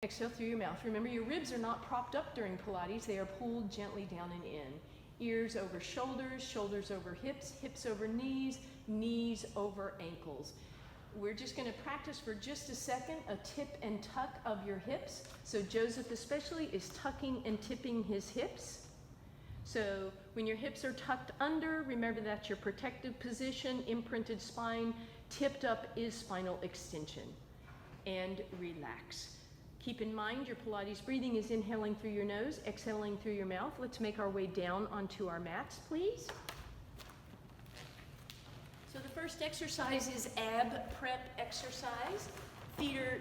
Exhale through your mouth. Remember, your ribs are not propped up during Pilates. They are pulled gently down and in. Ears over shoulders, shoulders over hips, hips over knees, knees over ankles. We're just going to practice for just a second a tip and tuck of your hips. So Joseph especially is tucking and tipping his hips. So when your hips are tucked under, remember that's your protective position. Imprinted spine, tipped up is spinal extension. And relax. Keep in mind your Pilates breathing is inhaling through your nose, exhaling through your mouth. Let's make our way down onto our mats, please. So the first exercise is ab prep exercise. Feet are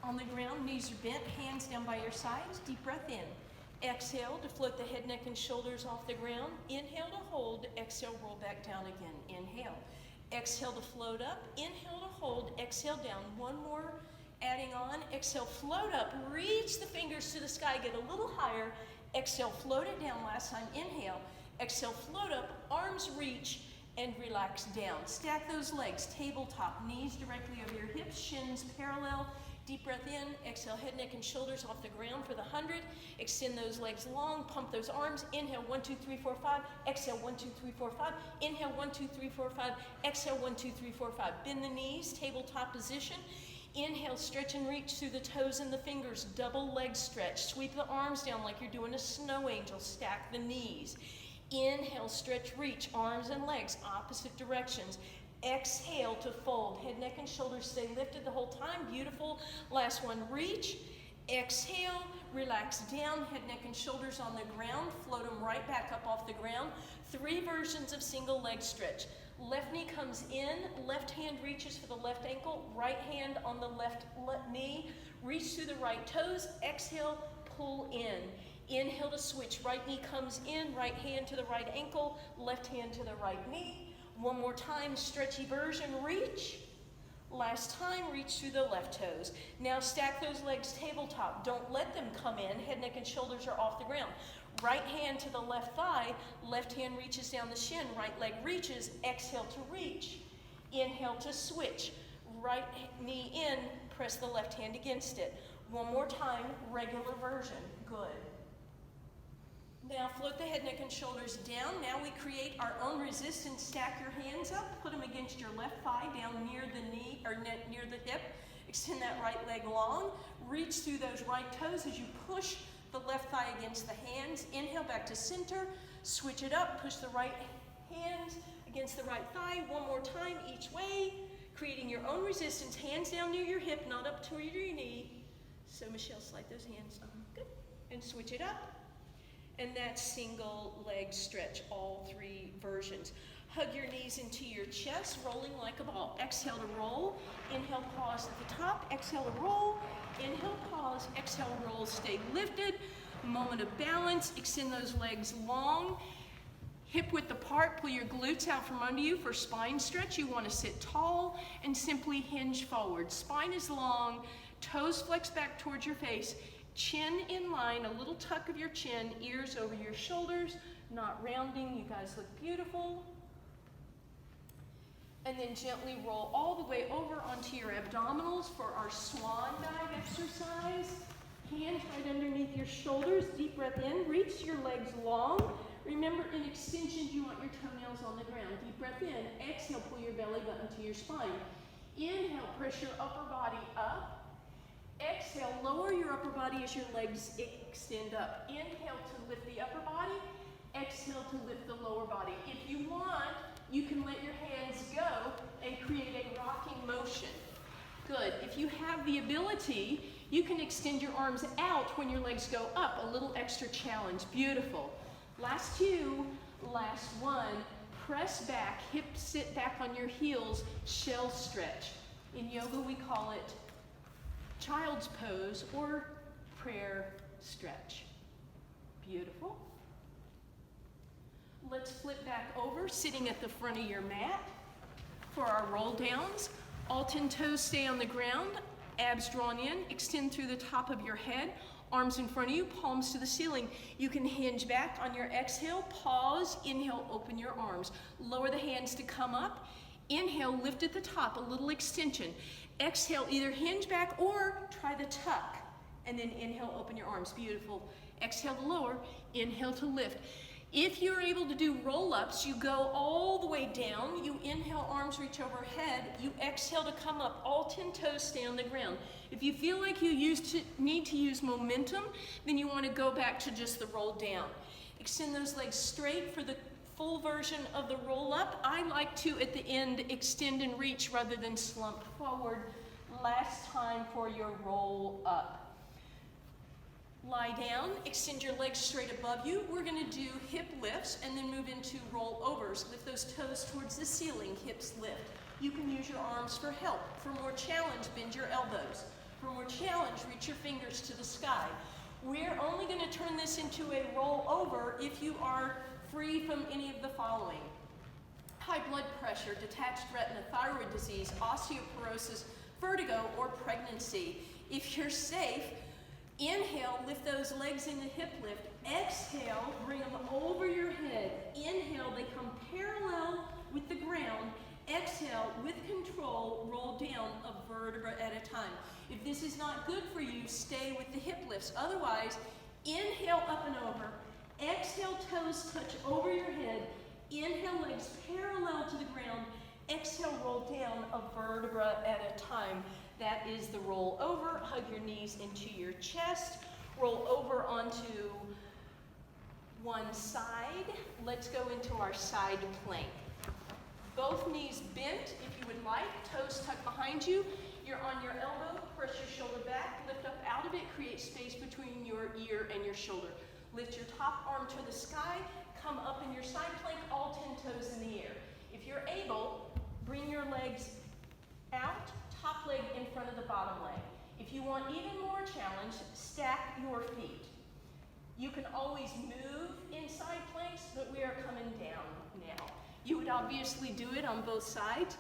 on the ground, knees are bent, hands down by your sides. Deep breath in. Exhale to float the head, neck, and shoulders off the ground. Inhale to hold, exhale, roll back down again. Inhale. Exhale to float up, inhale to hold, exhale down. One more. Adding on, exhale, float up, reach the fingers to the sky, get a little higher. Exhale, float it down. Last time, inhale. Exhale, float up, arms reach, and relax down. Stack those legs, tabletop, knees directly over your hips, shins parallel. Deep breath in, exhale, head, neck, and shoulders off the ground for the 100. Extend those legs long, pump those arms. Inhale, 1, 2, 3, 4, 5. Exhale, 1, 2, 3, 4, 5. Inhale, 1, 2, 3, 4, 5. Exhale, 1, 2, 3, 4, 5. Bend the knees, tabletop position. Inhale, stretch and reach through the toes and the fingers. Double leg stretch. Sweep the arms down like you're doing a snow angel. Stack the knees. Inhale, stretch, reach, arms and legs, opposite directions. Exhale to fold. Head, neck, and shoulders stay lifted the whole time. Beautiful. Last one, reach. Exhale, relax down, head, neck, and shoulders on the ground. Float them right back up off the ground. 3 versions of single leg stretch. Left knee comes in, left hand reaches for the left ankle, right hand on the left knee. Reach through the right toes. Exhale, pull in. Inhale to switch. Right knee comes in, right hand to the right ankle, left hand to the right knee. One more time, stretchy version, reach. Last time, reach through the left toes. Now stack those legs tabletop. Don't let them come in. Head, neck, and shoulders are off the ground. Right hand to the left thigh. Left hand reaches down the shin. Right leg reaches. Exhale to reach. Inhale to switch. Right knee in. Press the left hand against it. One more time, regular version. Good. Now float the head, neck, and shoulders down. Now we create our own resistance. Stack your hands up. Put them against your left thigh down near the knee or near the hip. Extend that right leg long. Reach through those right toes as you push the left thigh against the hands. Inhale back to center. Switch it up. Push the right hand against the right thigh. One more time each way. Creating your own resistance. Hands down near your hip, not up toward your knee. So Michelle, slide those hands on. Good. And switch it up. And that's single leg stretch, all 3 versions. Hug your knees into your chest, rolling like a ball. Exhale to roll. Inhale, pause at the top. Exhale to roll. Inhale, pause. Exhale, roll. Stay lifted. Moment of balance. Extend those legs long. Hip width apart. Pull your glutes out from under you for spine stretch. You want to sit tall and simply hinge forward. Spine is long. Toes flex back towards your face. Chin in line, a little tuck of your chin, ears over your shoulders, not rounding. You guys look beautiful. And then gently roll all the way over onto your abdominals for our swan dive exercise. Hands right underneath your shoulders. Deep breath in. Reach your legs long. Remember, in extensions, you want your toenails on the ground. Deep breath in. Exhale, pull your belly button to your spine. Inhale, press your upper body up. Exhale, lower your upper body as your legs extend up. Inhale to lift the upper body. Exhale to lift the lower body. If you want, you can let your hands go and create a rocking motion. Good. If you have the ability, you can extend your arms out when your legs go up. A little extra challenge. Beautiful. Last 2, last 1. Press back, hips sit back on your heels, shell stretch. In yoga, we call it child's pose or prayer stretch. Beautiful. Let's flip back over, sitting at the front of your mat for our roll downs. All 10 toes stay on the ground, abs drawn in, extend through the top of your head, arms in front of you, palms to the ceiling. You can hinge back on your exhale, pause, inhale, open your arms. Lower the hands to come up. Inhale, lift at the top, a little extension. Exhale, either hinge back or try the tuck. And then inhale, open your arms. Beautiful. Exhale to lower, inhale to lift. If you're able to do roll-ups, you go all the way down. You inhale, arms reach overhead. You exhale to come up. All 10 toes stay on the ground. If you feel like you need to use momentum, then you want to go back to just the roll down. Extend those legs straight for the full version of the roll-up. I like to, at the end, extend and reach rather than slump forward. Last time for your roll-up. Lie down, extend your legs straight above you. We're going to do hip lifts and then move into rollovers. Lift those toes towards the ceiling, hips lift. You can use your arms for help. For more challenge, bend your elbows. For more challenge, reach your fingers to the sky. We're only going to turn this into a rollover if you are free from any of the following: high blood pressure, detached retina, thyroid disease, osteoporosis, vertigo, or pregnancy. If you're safe, inhale, lift those legs in the hip lift. Exhale, bring them over your head. Inhale, they come parallel with the ground. Exhale, with control, roll down a vertebra at a time. If this is not good for you, stay with the hip lifts. Otherwise, inhale up and over. Exhale, toes touch over your head. Inhale, legs parallel to the ground. Exhale, roll down a vertebra at a time. That is the roll over. Hug your knees into your chest. Roll over onto one side. Let's go into our side plank. Both knees bent if you would like. Toes tucked behind you. You're on your elbow. Press your shoulder back. Lift up out of it. Create space between your ear and your shoulder. Lift your top arm to the sky. Come up in your side plank, all 10 toes in the air. If you're able, bring your legs out. Top leg in front of the bottom leg. If you want even more challenge, stack your feet. You can always move in side planks, but we are coming down now. You would obviously do it on both sides,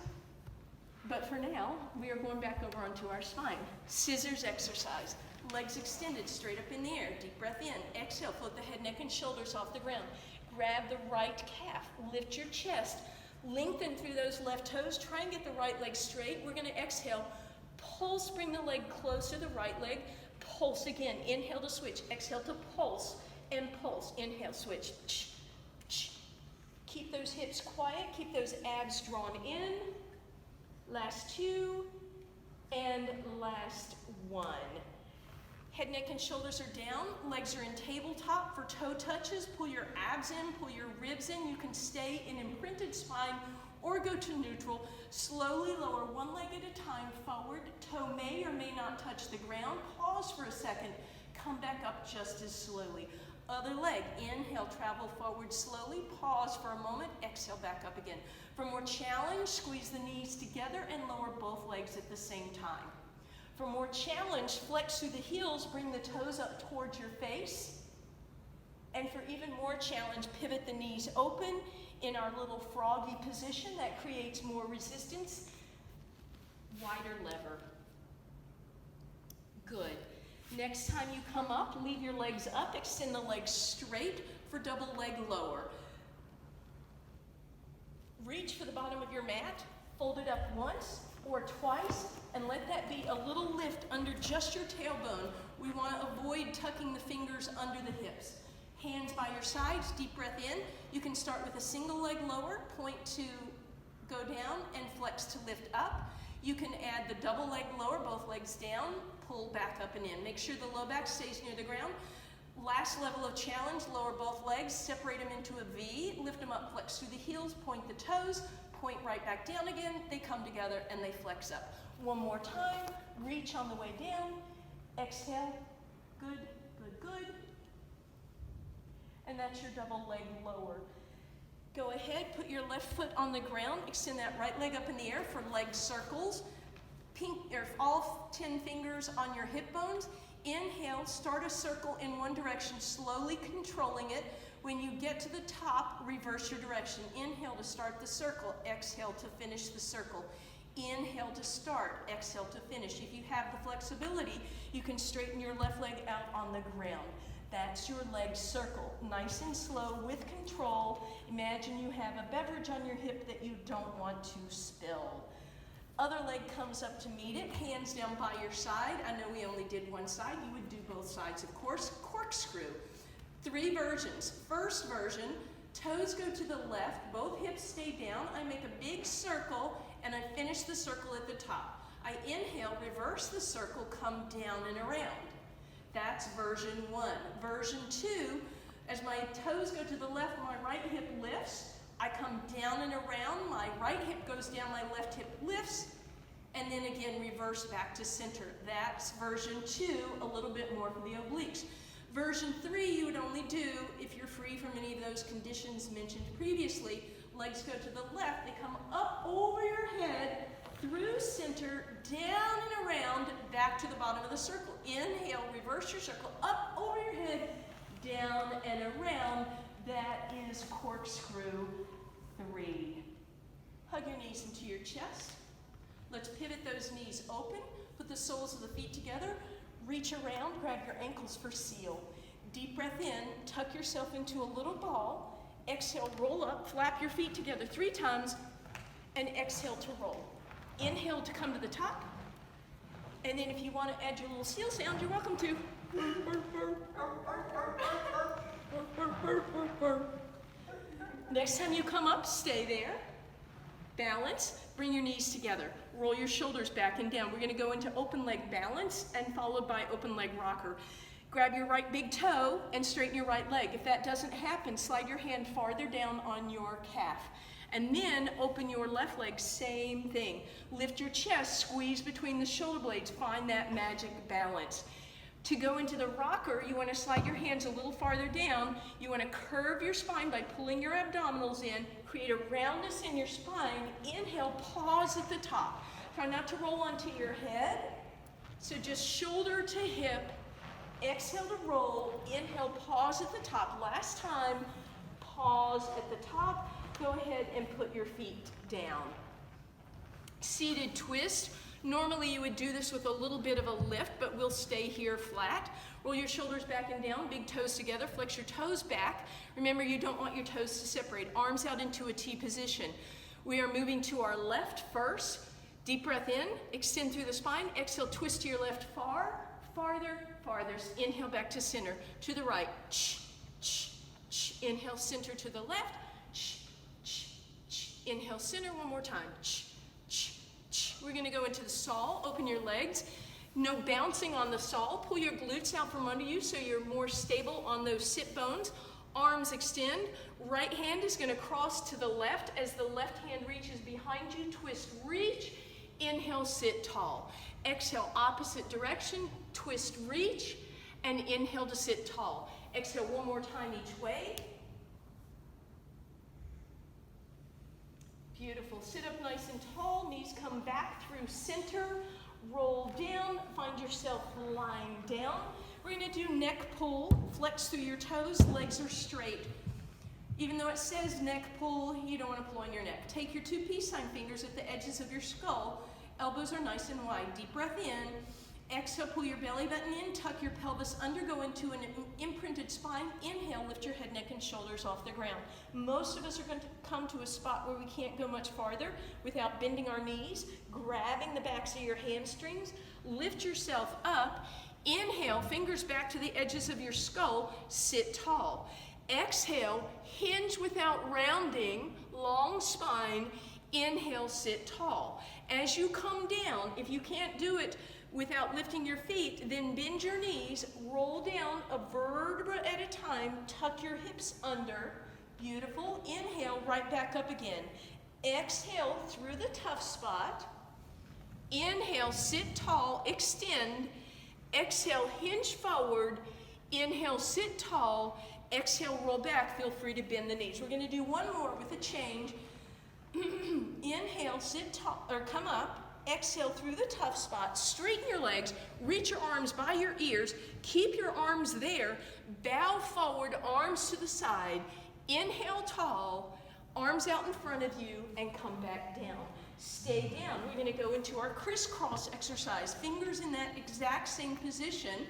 but for now, we are going back over onto our spine. Scissors exercise. Legs extended, straight up in the air. Deep breath in. Exhale, float the head, neck, and shoulders off the ground. Grab the right calf. Lift your chest. Lengthen through those left toes. Try and get the right leg straight. We're going to exhale. Pulse, bring the leg close to the right leg. Pulse again. Inhale to switch. Exhale to pulse and pulse. Inhale, switch. Keep those hips quiet. Keep those abs drawn in. Last two. And last one. Head, neck, and shoulders are down. Legs are in tabletop for toe touches. Pull your abs in, pull your ribs in. You can stay in imprinted spine or go to neutral. Slowly lower one leg at a time forward. Toe may or may not touch the ground. Pause for a second. Come back up just as slowly. Other leg. Inhale, travel forward slowly. Pause for a moment. Exhale, back up again. For more challenge, squeeze the knees together and lower both legs at the same time. For more challenge, flex through the heels, bring the toes up towards your face. And for even more challenge, pivot the knees open in our little froggy position. That creates more resistance. Wider lever. Good. Next time you come up, leave your legs up, extend the legs straight for double leg lower. Reach for the bottom of your mat, fold it up once or twice, and let that be a little lift under just your tailbone. We want to avoid tucking the fingers under the hips. Hands by your sides, deep breath in. You can start with a single leg lower, point to go down, and flex to lift up. You can add the double leg lower, both legs down, pull back up and in. Make sure the low back stays near the ground. Last level of challenge, lower both legs, separate them into a V, lift them up, flex through the heels, point the toes, point right back down again. They come together and they flex up. One more time, reach on the way down, exhale, good, good, good. And that's your double leg lower. Go ahead, put your left foot on the ground, extend that right leg up in the air for leg circles. All 10 fingers on your hip bones. Inhale, start a circle in one direction, slowly controlling it. When you get to the top, reverse your direction. Inhale to start the circle, exhale to finish the circle. Inhale to start, exhale to finish. If you have the flexibility, you can straighten your left leg out on the ground. That's your leg circle. Nice and slow with control. Imagine you have a beverage on your hip that you don't want to spill. Other leg comes up to meet it, hands down by your side. I know we only did one side. You would do both sides, of course. Corkscrew. 3 versions. First version, toes go to the left, both hips stay down. I make a big circle, and I finish the circle at the top. I inhale, reverse the circle, come down and around. That's version 1. Version 2, as my toes go to the left, my right hip lifts. I come down and around, my right hip goes down, my left hip lifts, and then again reverse back to center. That's version 2, a little bit more for the obliques. Version 3 you would only do if you're free from any of those conditions mentioned previously. Legs go to the left, they come up over your head, through center, down and around, back to the bottom of the circle. Inhale, reverse your circle, up over your head, down and around. That is corkscrew 3. Hug your knees into your chest. Let's pivot those knees open. Put the soles of the feet together. Reach around, grab your ankles for seal. Deep breath in, tuck yourself into a little ball. Exhale, roll up, flap your feet together 3 times, and exhale to roll. Inhale to come to the top. And then if you want to add your little seal sound, you're welcome to. Next time you come up, stay there. Balance, bring your knees together. Roll your shoulders back and down. We're going to go into open leg balance and followed by open leg rocker. Grab your right big toe and straighten your right leg. If that doesn't happen, slide your hand farther down on your calf. And then open your left leg, same thing. Lift your chest, squeeze between the shoulder blades, find that magic balance. To go into the rocker, you want to slide your hands a little farther down. You want to curve your spine by pulling your abdominals in, create a roundness in your spine. Inhale, pause at the top. Try not to roll onto your head. So just shoulder to hip. Exhale to roll. Inhale, pause at the top. Last time, pause at the top. Go ahead and put your feet down. Seated twist. Normally you would do this with a little bit of a lift, but we'll stay here flat. Roll your shoulders back and down, big toes together, flex your toes back. Remember, you don't want your toes to separate. Arms out into a T position. We are moving to our left first. Deep breath in, extend through the spine. Exhale, twist to your left farther. Inhale back to center. To the right. Inhale, center to the left. Inhale, center one more time. We're going to go into the saw. Open your legs. No bouncing on the saw. Pull your glutes out from under you so you're more stable on those sit bones. Arms extend. Right hand is going to cross to the left. As the left hand reaches behind you, twist, reach. Inhale, sit tall. Exhale, opposite direction. Twist, reach. And inhale to sit tall. Exhale one more time each way. Beautiful. Sit up nice and tall. Knees come back through center. Roll down. Find yourself lying down. We're going to do neck pull. Flex through your toes. Legs are straight. Even though it says neck pull, you don't want to pull on your neck. Take your 2 peace sign fingers at the edges of your skull. Elbows are nice and wide. Deep breath in. Exhale, pull your belly button in. Tuck your pelvis under. Go into an imprinted spine. Inhale, lift your head, neck, and shoulders off the ground. Most of us are going to come to a spot where we can't go much farther without bending our knees, grabbing the backs of your hamstrings. Lift yourself up. Inhale, fingers back to the edges of your skull. Sit tall. Exhale, hinge without rounding, long spine. Inhale, sit tall. As you come down, if you can't do it without lifting your feet, then bend your knees, roll down a vertebra at a time, tuck your hips under. Beautiful. Inhale, right back up again. Exhale through the tough spot. Inhale, sit tall, extend. Exhale, hinge forward. Inhale, sit tall. Exhale, roll back. Feel free to bend the knees. We're going to do one more with a change. Inhale, sit tall, or come up. Exhale through the tough spot. Straighten your legs. Reach your arms by your ears. Keep your arms there. Bow forward, arms to the side. Inhale tall, arms out in front of you, and come back down. Stay down. We're going to go into our crisscross exercise. Fingers in that exact same position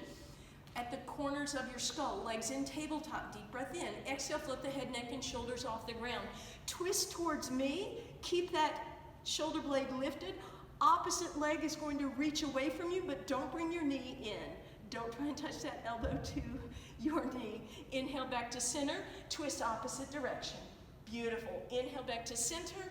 at the corners of your skull. Legs in tabletop. Deep breath in. Exhale, flip the head, neck, and shoulders off the ground. Twist towards me. Keep that shoulder blade lifted. Opposite leg is going to reach away from you, but don't bring your knee in. Don't try and touch that elbow to your knee. Inhale back to center, twist opposite direction. Beautiful. Inhale back to center,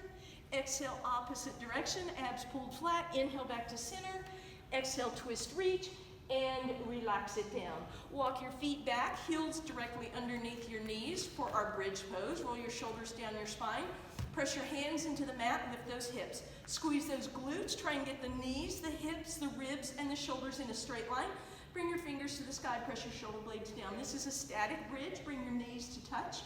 exhale opposite direction, abs pulled flat. Inhale back to center, exhale twist reach, and relax it down. Walk your feet back, heels directly underneath your knees for our bridge pose. Roll your shoulders down your spine. Press your hands into the mat, lift those hips. Squeeze those glutes, try and get the knees, the hips, the ribs, and the shoulders in a straight line. Bring your fingers to the sky, press your shoulder blades down. This is a static bridge, bring your knees to touch.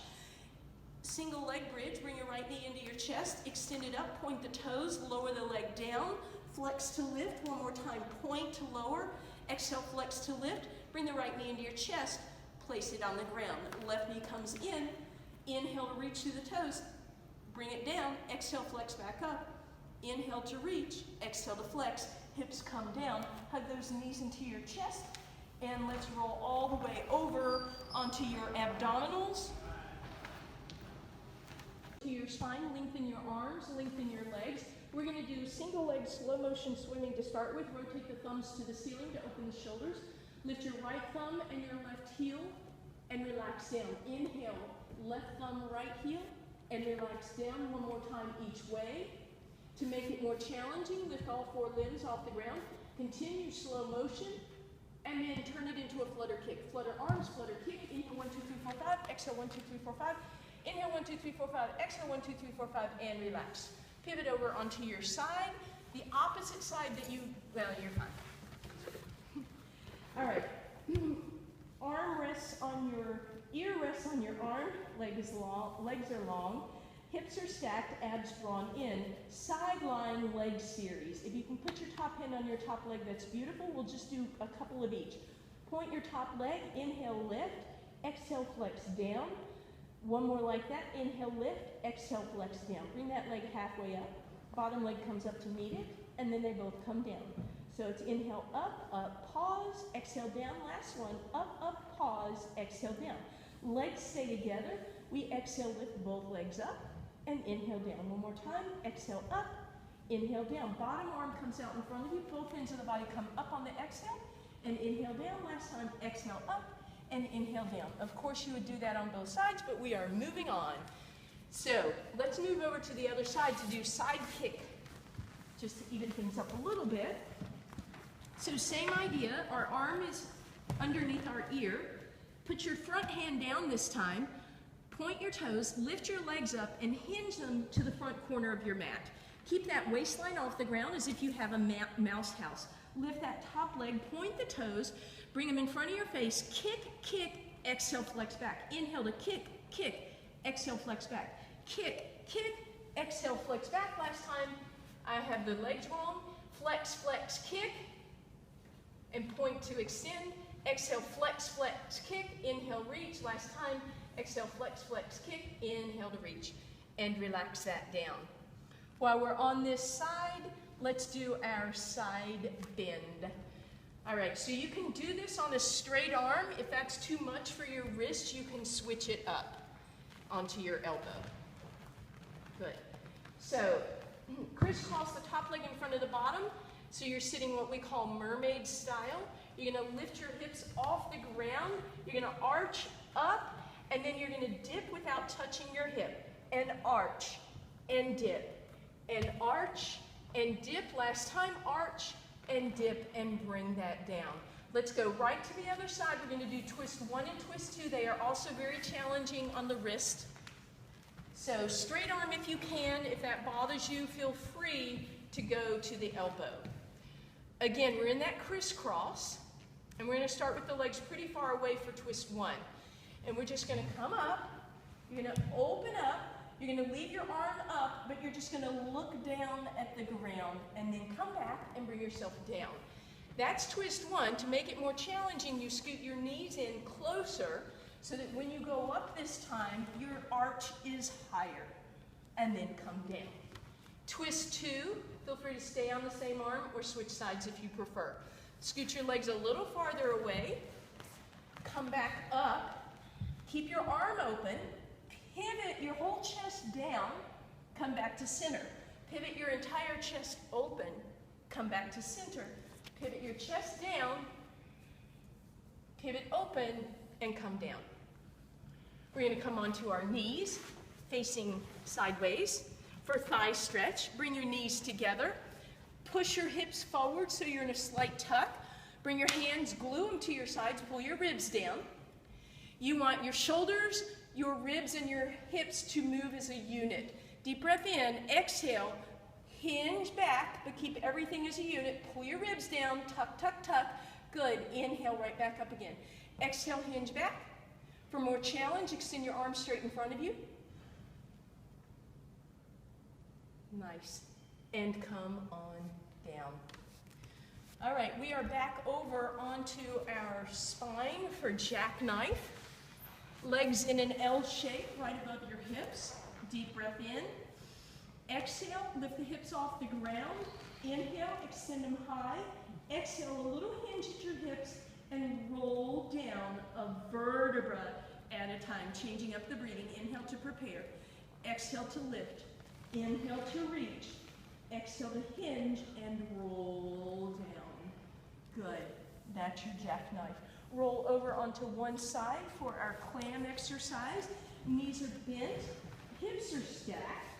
Single leg bridge, bring your right knee into your chest, extend it up, point the toes, lower the leg down, flex to lift, one more time, point to lower, exhale, flex to lift, bring the right knee into your chest, place it on the ground. Left knee comes in, inhale to reach through the toes, bring it down, exhale, flex back up, inhale to reach, exhale to flex, hips come down, hug those knees into your chest, and let's roll all the way over onto your abdominals. To your spine, lengthen your arms, lengthen your legs. We're going to do single leg slow motion swimming to start with. Rotate the thumbs to the ceiling to open the shoulders. Lift your right thumb and your left heel and relax down. Inhale, left thumb, right heel, and relax down one more time each way. To make it more challenging, lift all four limbs off the ground. Continue slow motion, and then turn it into a flutter kick. Flutter arms, flutter kick. Inhale, 1, 2, 3, 4, 5. Exhale, 1, 2, 3, 4, 5. Inhale, 1, 2, 3, 4, 5. Exhale, 1, 2, 3, 4, 5, and relax. Pivot over onto your side. The opposite side that you, well, you're fine. All right. Arm rests on your, ear rests on your arm. Legs are long. Hips are stacked, abs drawn in. Sideline leg series. If you can put your top hand on your top leg, that's beautiful. We'll just do a couple of each. Point your top leg, inhale, lift. Exhale, flex down. One more like that. Inhale, lift. Exhale, flex down. Bring that leg halfway up. Bottom leg comes up to meet it, and then they both come down. So it's inhale, up, up, pause, exhale, down. Last one, up, pause, exhale, down. Legs stay together. We exhale, lift both legs up, and inhale down. One more time. Exhale, up, inhale down. Bottom arm comes out in front of you. Both ends of the body come up on the exhale, and inhale down. Last time, exhale up, and inhale down. Of course, you would do that on both sides, but we are moving on. So let's move over to the other side to do side kick, just to even things up a little bit. So same idea, our arm is underneath our ear. Put your front hand down this time, point your toes, lift your legs up, and hinge them to the front corner of your mat. Keep that waistline off the ground as if you have a mouse house. Lift that top leg, point the toes, bring them in front of your face, kick, kick, exhale, flex back. Inhale to kick, kick, exhale, flex back. Kick, kick, exhale, flex back. Last time I have the legs wrong. Flex, flex, kick, and point to extend. Exhale, flex, flex, kick. Inhale, reach. Last time, exhale, flex, flex, kick. Inhale to reach, and relax that down. While we're on this side, let's do our side bend. All right, so you can do this on a straight arm. If that's too much for your wrist, you can switch it up onto your elbow. Good. So crisscross the top leg in front of the bottom. So you're sitting what we call mermaid style. You're gonna lift your hips off the ground. You're gonna arch up, and then you're gonna dip without touching your hip. And arch, and dip, and arch, and dip. Last time, arch, and dip, and bring that down. Let's go right to the other side. We're going to do twist 1 and twist 2. They are also very challenging on the wrist. So straight arm if you can. If that bothers you, feel free to go to the elbow. Again, we're in that crisscross, and we're going to start with the legs pretty far away for twist 1. And we're just going to come up. You're going to open up. You're going to leave your arm up, but you're just going to look down at the ground and then come back and bring yourself down. That's twist 1. To make it more challenging, you scoot your knees in closer so that when you go up this time, your arch is higher, and then come down. Twist 2, feel free to stay on the same arm or switch sides if you prefer. Scoot your legs a little farther away, come back up, keep your arm open, pivot your whole chest down, come back to center. Pivot your entire chest open, Come back to center. Pivot your chest down, pivot open, and come down. We're going to come onto our knees, facing sideways. For thigh stretch, bring your knees together. Push your hips forward so you're in a slight tuck. Bring your hands, glue them to your sides, pull your ribs down. You want your shoulders, your ribs, and your hips to move as a unit. Deep breath in, exhale, hinge back, but keep everything as a unit. Pull your ribs down, tuck, tuck, tuck. Good. Inhale, right back up again. Exhale, hinge back. For more challenge, extend your arms straight in front of you. Nice. And come on down. All right, we are back over onto our spine for jackknife. Legs in an L shape right above your hips. Deep breath in. Exhale, lift the hips off the ground. Inhale, extend them high. Exhale, a little hinge at your hips and roll down a vertebra at a time, changing up the breathing. Inhale to prepare. Exhale to lift. Inhale to reach. Exhale to hinge and roll down. Good. That's your jackknife. Roll over onto one side for our clam exercise. Knees are bent, hips are stacked,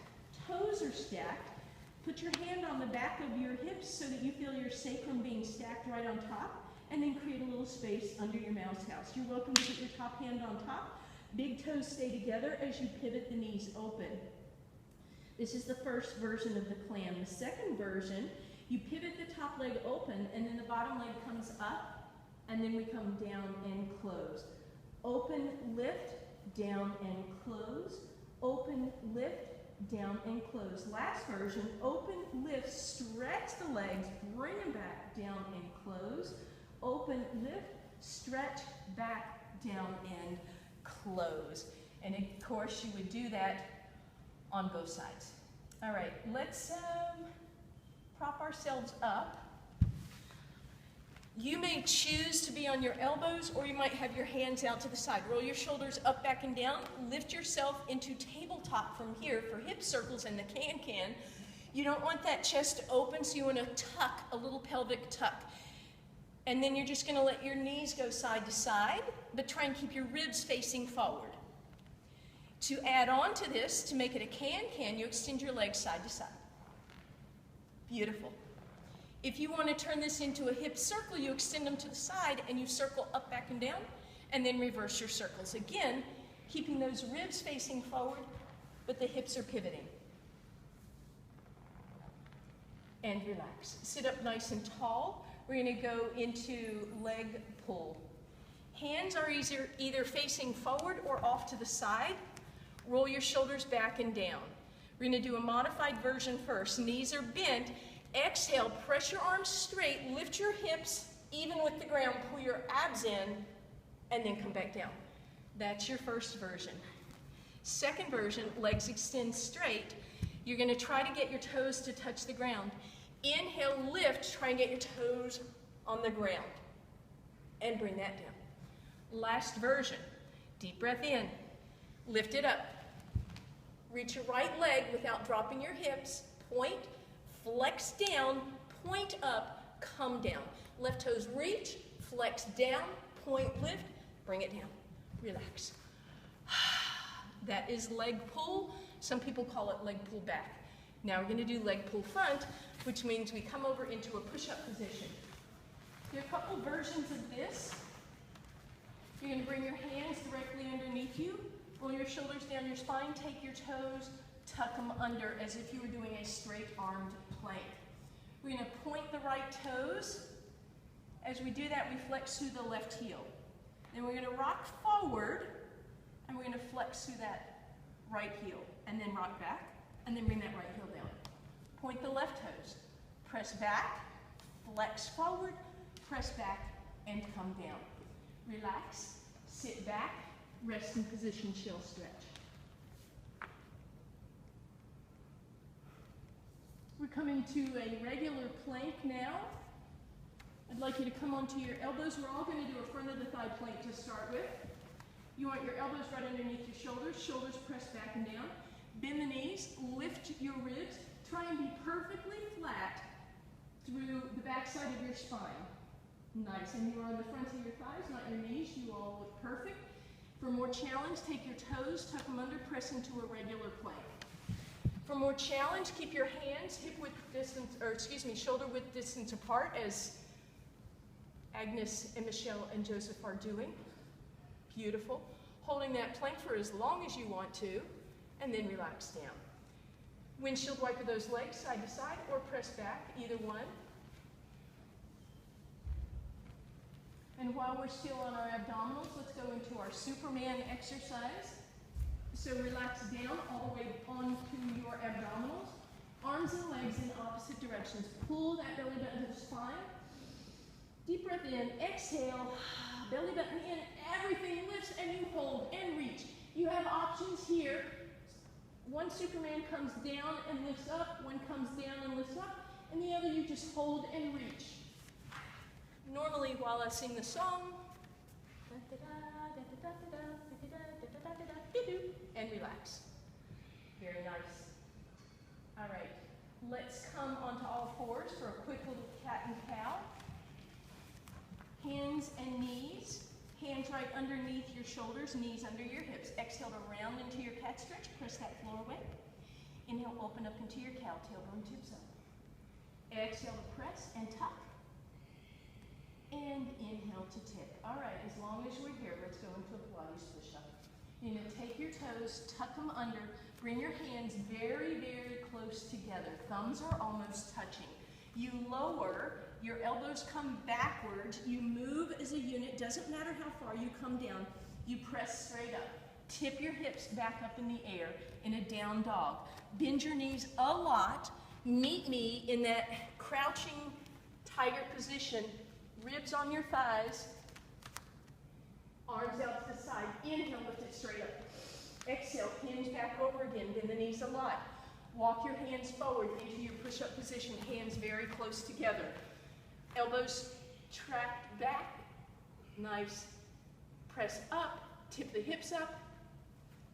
toes are stacked. Put your hand on the back of your hips so that you feel your sacrum being stacked right on top, and then create a little space under your mouse house. You're welcome to put your top hand on top. Big toes stay together as you pivot the knees open. This is the first version of the clam. The second version, you pivot the top leg open, and then the bottom leg comes up, and then we come down and close. Open, lift, down and close. Open, lift, down and close. Last version, open, lift, stretch the legs, bring them back, down and close. Open, lift, stretch, back, down and close. And of course, you would do that on both sides. All right, let's prop ourselves up. You may choose to be on your elbows, or you might have your hands out to the side. Roll your shoulders up, back, and down. Lift yourself into tabletop from here for hip circles and the can-can. You don't want that chest open, so you want to tuck, a little pelvic tuck. And then you're just going to let your knees go side to side, but try and keep your ribs facing forward. To add on to this, to make it a can-can, you extend your legs side to side. Beautiful. If you want to turn this into a hip circle, you extend them to the side and you circle up, back, and down, and then reverse your circles. Again, keeping those ribs facing forward, but the hips are pivoting. And relax. Sit up nice and tall. We're going to go into leg pull. Hands are either facing forward or off to the side. Roll your shoulders back and down. We're going to do a modified version first. Knees are bent. Exhale, press your arms straight, lift your hips even with the ground, pull your abs in, and then come back down. That's your first version. Second version, legs extend straight. You're going to try to get your toes to touch the ground. Inhale, lift, try and get your toes on the ground, and bring that down. Last version, deep breath in, lift it up. Reach your right leg without dropping your hips, point, flex down, point up, come down. Left toes reach, flex down, point, lift, bring it down. Relax. That is leg pull. Some people call it leg pull back. Now we're going to do leg pull front, which means we come over into a push-up position. There are a couple versions of this. You're going to bring your hands directly underneath you, roll your shoulders down your spine, take your toes, tuck them under as if you were doing a straight-armed plank. We're going to point the right toes. As we do that, we flex through the left heel. Then we're going to rock forward, and we're going to flex through that right heel, and then rock back, and then bring that right heel down. Point the left toes. Press back, flex forward, press back, and come down. Relax, sit back, rest in position, chill stretch. We're coming to a regular plank now. I'd like you to come onto your elbows. We're all going to do a front of the thigh plank to start with. You want your elbows right underneath your shoulders, shoulders pressed back and down. Bend the knees, lift your ribs. Try and be perfectly flat through the back side of your spine. Nice, and you are on the fronts of your thighs, not your knees. You all look perfect. For more challenge, take your toes, tuck them under, press into a regular plank. For more challenge, keep your hands hip width distance, or excuse me, shoulder width distance apart, as Agnes and Michelle and Joseph are doing. Beautiful. Holding that plank for as long as you want to, and then relax down. Windshield wiper those legs side to side or press back, either one. And while we're still on our abdominals, let's go into our Superman exercise. So relax down all the way onto your abdominals. Arms and legs in opposite directions. Pull that belly button to the spine. Deep breath in, exhale, belly button in, everything lifts and you hold and reach. You have options here. One Superman comes down and lifts up, one comes down and lifts up, and the other you just hold and reach. Normally, while I sing the song, and relax. Very nice. All right, let's come onto all fours for a quick little cat and cow. Hands and knees. Hands right underneath your shoulders, knees under your hips. Exhale to round into your cat stretch. Press that floor away. Inhale, open up into your cow, tailbone tubes up. Exhale to press and tuck. And inhale to tip. All right, as long as we're here, let's go into a Pilates push-up. You're going to take your toes, tuck them under, bring your hands very, very close together. Thumbs are almost touching. You lower, your elbows come backwards, you move as a unit, doesn't matter how far you come down, you press straight up. Tip your hips back up in the air in a down dog. Bend your knees a lot. Meet me in that crouching tiger position. Ribs on your thighs, arms out to the side. Inhale, lift it straight up. Exhale, hinge back over again, bend the knees a lot. Walk your hands forward into your push-up position, hands very close together. Elbows tracked back, nice. Press up, tip the hips up,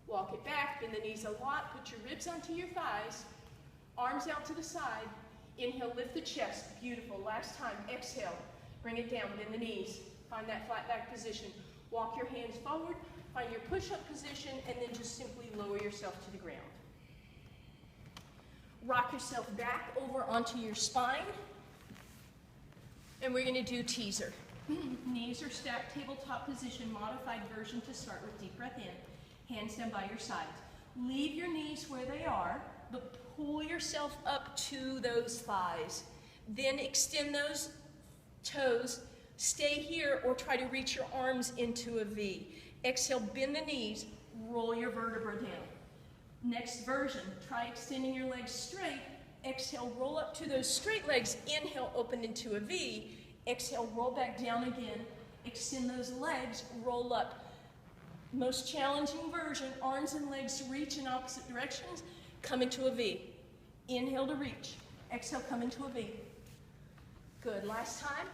walk it back, bend the knees a lot, put your ribs onto your thighs, arms out to the side. Inhale, lift the chest, beautiful. Last time, exhale. Bring it down, bend the knees. Find that flat back position. Walk your hands forward, find your push-up position, and then just simply lower yourself to the ground. Rock yourself back over onto your spine. And we're going to do teaser. Knees are stacked, tabletop position, modified version to start with. Deep breath in. Hands down by your sides. Leave your knees where they are, but pull yourself up to those thighs. Then extend those toes, stay here or try to reach your arms into a V. Exhale, bend the knees, roll your vertebra down. Next version, try extending your legs straight. Exhale, roll up to those straight legs. Inhale, open into a V. Exhale, roll back down again. Extend those legs, roll up. Most challenging version, arms and legs reach in opposite directions. Come into a V. Inhale to reach. Exhale, come into a V. Good. Last time.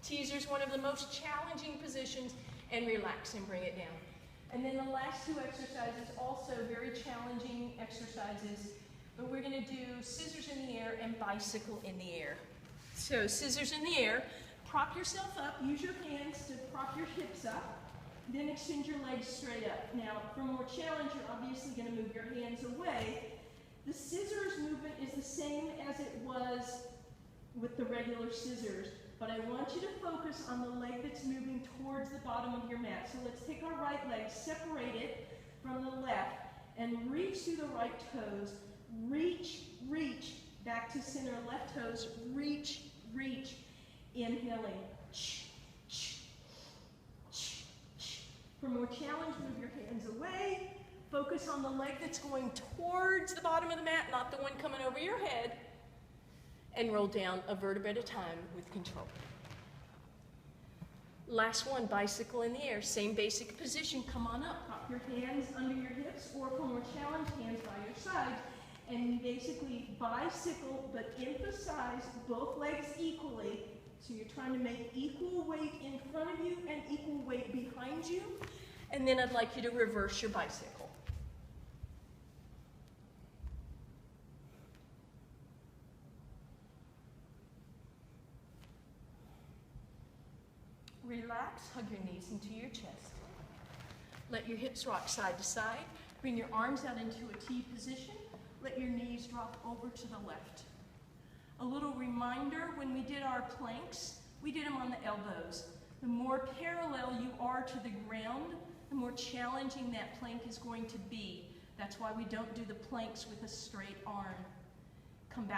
Teaser is one of the most challenging positions, and relax and bring it down. And then the last two exercises, also very challenging exercises, but we're going to do scissors in the air and bicycle in the air. So scissors in the air, prop yourself up, use your hands to prop your hips up, then extend your legs straight up. Now, for more challenge, you're obviously going to move your hands away. The scissors movement is the same as it was with the regular scissors, but I want you to focus on the leg that's moving towards the bottom of your mat. So let's take our right leg, separate it from the left, and reach through the right toes. Reach, reach, back to center, left toes, reach, reach. Inhaling. For more challenge, move your hands away. Focus on the leg that's going towards the bottom of the mat, not the one coming over your head. And roll down a vertebra at a time with control. Last one, bicycle in the air. Same basic position. Come on up. Prop your hands under your hips, or for more challenge, hands by your sides. And you basically bicycle, but emphasize both legs equally. So you're trying to make equal weight in front of you and equal weight behind you. And then I'd like you to reverse your bicycle. Relax, hug your knees into your chest. Let your hips rock side to side. Bring your arms out into a T position. Let your knees drop over to the left. A little reminder, when we did our planks, we did them on the elbows. The more parallel you are to the ground, the more challenging that plank is going to be. That's why we don't do the planks with a straight arm. Come back